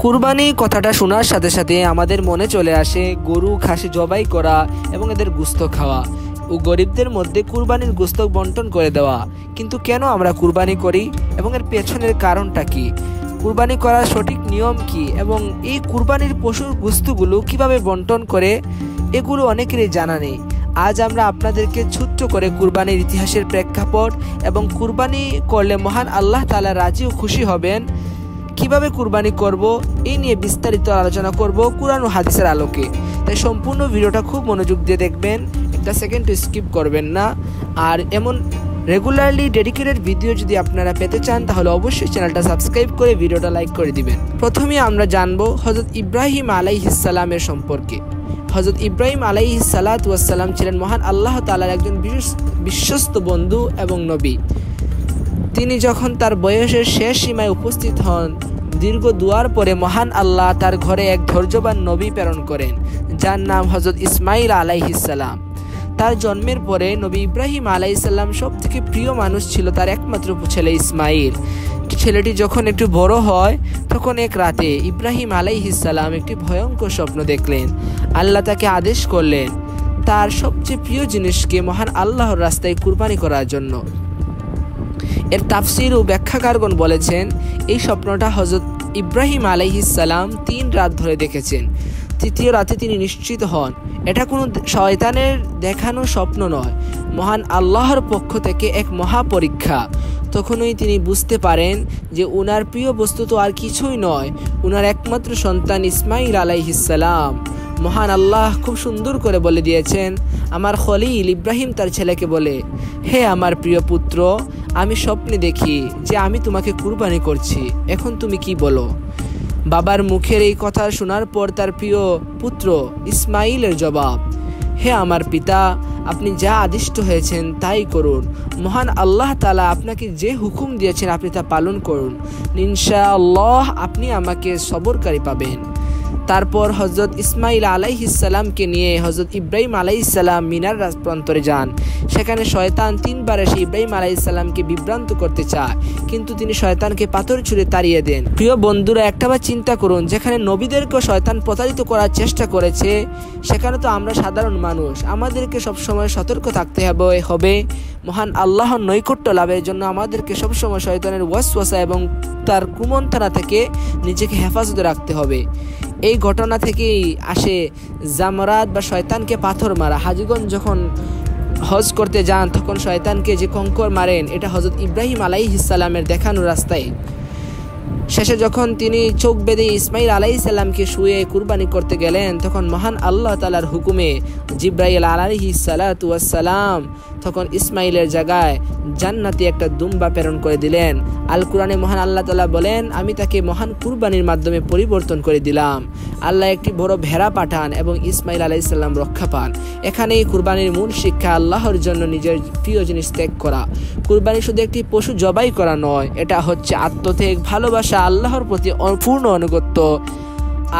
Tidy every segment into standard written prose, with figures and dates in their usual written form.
কুরবানি কথাটা শোনার সাথে সাথে আমাদের মনে চলে আসে গরু খাসি জবাই করা এবং এদের গোশত খাওয়া ও গরিবদের মধ্যে কুরবানির গোশত বন্টন করে দেওয়া। কিন্তু কেন আমরা কুরবানি করি এবং এর পেছনের কারণটা কি, কুরবানি করার সঠিক নিয়ম কি এবং এই কুরবানির পশুর গোশতগুলো কিভাবে বন্টন করে, এগুলো অনেকেরই জানা নেই। আজ আমরা আপনাদেরকে ছোট্ট করে কুরবানির ইতিহাসের প্রেক্ষাপট এবং কুরবানি করলে মহান আল্লাহ তাআলা রাজি ও খুশি হবেন, কিভাবে কুরবানি করব, এই নিয়ে বিস্তারিত আলোচনা করব কুরআন ও হাদিসের আলোকে। তাই সম্পূর্ণ ভিডিওটা খুব মনোযোগ দিয়ে দেখবেন, একটা সেকেন্ড স্কিপ করবেন না। আর এমন রেগুলারলি ডেডিকেটেড ভিডিও যদি আপনারা পেতে চান তাহলে অবশ্যই চ্যানেলটা সাবস্ক্রাইব করে ভিডিওটা লাইক করে দিবেন। প্রথমে আমরা জানবো হযরত ইব্রাহিম আলাইহিস সালামের সম্পর্কে। হযরত ইব্রাহিম আলাইহিস সালাতু ওয়াস সালাম ছিলেন মহান আল্লাহ তাআলার একজন বিশ্বস্ত বন্ধু এবং নবী। তিনি যখন তার বয়সের শেষ সীমায় উপস্থিত হন, দীর্ঘ দুয়ার পরে মহান আল্লাহ তার ঘরে এক ধৈর্যবান নবী প্রেরণ করেন, যার নাম হযরত ইসমাইল আলাইহিস সালাম। তার জন্মের পরে নবী ইব্রাহিম আলাইহিস সালাম সব থেকে প্রিয় মানুষ ছিল তার একমাত্র ছেলে ইসমাইল। ছেলেটি যখন একটু বড় হয় তখন এক রাতে ইব্রাহিম আলাইহিস সালাম একটি ভয়ঙ্কর স্বপ্ন দেখলেন। আল্লাহ তাকে আদেশ করলেন তার সবচেয়ে প্রিয় জিনিসকে মহান আল্লাহর রাস্তায় কুরবানি করার জন্য। এর তাফসীর ও ব্যাখ্যাকারগণ বলেছেন, এই স্বপ্নটা হযরত ইব্রাহিম আলাইহিস সালাম 3 রাত ধরে দেখেছেন। তৃতীয় রাতে তিনি নিশ্চিত হন এটা কোনো শয়তানের দেখানো স্বপ্ন নয়, মহান আল্লাহর পক্ষ থেকে এক মহা পরীক্ষা। তখনই তিনি বুঝতে পারেন যে উনার প্রিয় বস্তু তো আর কিছুই নয়, উনার একমাত্র সন্তান ইসমাইল আলাইহিস সালাম। মহান আল্লাহ খুব সুন্দর করে বলে দিয়েছেন, আমার খলিল ইব্রাহিম তার ছেলেকে বলে, হে আমার প্রিয় পুত্র, আমি স্বপ্নে দেখি যে আমি তোমাকে কুরবানি করছি, এখন তুমি কি বলো? বাবার মুখের এই কথা শোনার পর তার প্রিয় পুত্র ইসমাইলের জবাব, হে আমার পিতা, আপনি যা আদিষ্ট হয়েছেন তাই করুন। মহান আল্লাহ তাআলা আপনাকে যে হুকুম দিয়েছেন আপনি তা পালন করুন, ইনশাআল্লাহ আপনি আমাকে সবরকারী পাবেন। তারপর হযরত ইসমাইল আলাইহিস সালামকে নিয়ে হযরত ইব্রাহিম আলাইহিস সালাম মিনার প্রান্তরে যান। সেখানে শয়তান 3 বার এসে ইব্রাহিম আলাইহিস সালামকে বিভ্রান্ত করতে চায়, কিন্তু তিনি শয়তানকে পাথর ছুঁড়ে তাড়িয়ে দেন। প্রিয় বন্ধুরা, একটাবার চিন্তা করুন, যেখানে নবীদেরকে শয়তান প্রতারিত করার চেষ্টা করেছে, সেখানে তো আমরা সাধারণ মানুষ, আমাদেরকে সবসময় সতর্ক থাকতে হবে। মহান আল্লাহর নৈকট্য লাভের জন্য আমাদেরকে সবসময় শয়তানের ওয়াসওয়াসা এবং তার কুমন্ত্রণা থেকে নিজেকে হেফাজতে রাখতে হবে। এই ঘটনা থেকেই আসে জামরাত বা শয়তানকে পাথর মারা। হাজীগণ যখন হজ করতে যান তখন শয়তানকে যে কঙ্কর মারেন, এটা হযরত ইব্রাহিম আলাইহিস সালামের দেখানো রাস্তায়। শেষে যখন তিনি চোখ বেঁধে ইসমাইল আলাইহিস সালামকে শুয়ে কুরবানি করতে গেলেন, তখন মহান আল্লাহ তাআলার হুকুমে জিব্রাইল আলাইহিস সালাতু ওয়াস সালাম তখন ইসমাইলের জায়গায় জান্নাতি একটা দুম্বা প্রেরণ করে দিলেন। আল কুরআনে মহান আল্লাহ তাআলা বলেন, আমি তাকে মহান কুরবানির মাধ্যমে পরিবর্তন করে দিলাম। আল্লাহ একটি বড় ভেড়া পাঠান এবং ইসমাইল আলাইহিস সালাম রক্ষা পান। এখানেই কুরবানির মূল শিক্ষা, আল্লাহর জন্য নিজের প্রিয় জিনিস ত্যাগ করা। কুরবানি শুধু একটি পশু জবাই করা নয়, এটা হচ্ছে আত্মত্যাগ, ভালোবাসা, আল্লাহর প্রতি পূর্ণ আনুগত্য।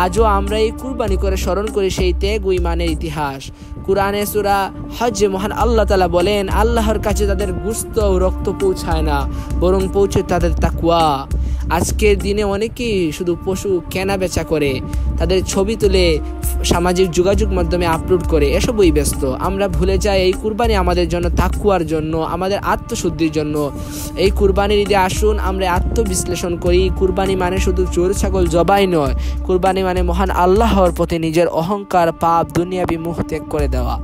আজও আমরা এই কুরবানি করে স্মরণ করি সেই ত্যাগ ও ঈমানের ইতিহাস। কুরআনে সূরা হজ্জে মহান আল্লাহ তাআলা বলেন, আল্লাহর কাছে তাদের গোশত ও রক্ত পৌঁছায় না, বরং পৌঁছে তাদের তাকওয়া। আজকের দিনে অনেকেই শুধু পশু কেনা বেচা করে, তাদের ছবি তুলে সামাজিক যোগাযোগ মাধ্যমে আপলোড করে, এসবই ব্যস্ত। আমরা ভুলে যাই এই কুরবানি আমাদের জন্য তাকওয়ার জন্য, আমাদের আত্মশুদ্ধির জন্য। এই কুরবানির ঈদে আসুন আমরা আত্মবিশ্লেষণ করি। কুরবানি মানে শুধু চোর ছাগল জবাই নয়, কুরবানি মানে মহান আল্লাহর প্রতি নিজের অহংকার, পাপ, দুনিয়াবি মোহ ত্যাগ করে দেওয়া।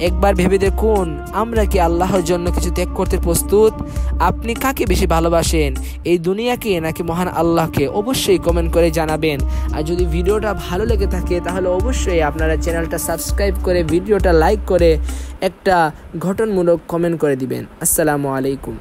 একবার ভেবে দেখুন, আমরা কি আল্লাহর জন্য কিছু ত্যাগ করতে প্রস্তুত? আপনি কাকে বেশি ভালোবাসেন, এই দুনিয়াকে নাকি মহান আল্লাহকে? অবশ্যই কমেন্ট করে জানাবেন। আর যদি ভিডিওটা ভালো লেগে থাকে তাহলে অবশ্যই আপনারা চ্যানেলটা সাবস্ক্রাইব করে ভিডিওটা লাইক করে একটা গঠনমূলক কমেন্ট করে দিবেন। আসসালামু আলাইকুম।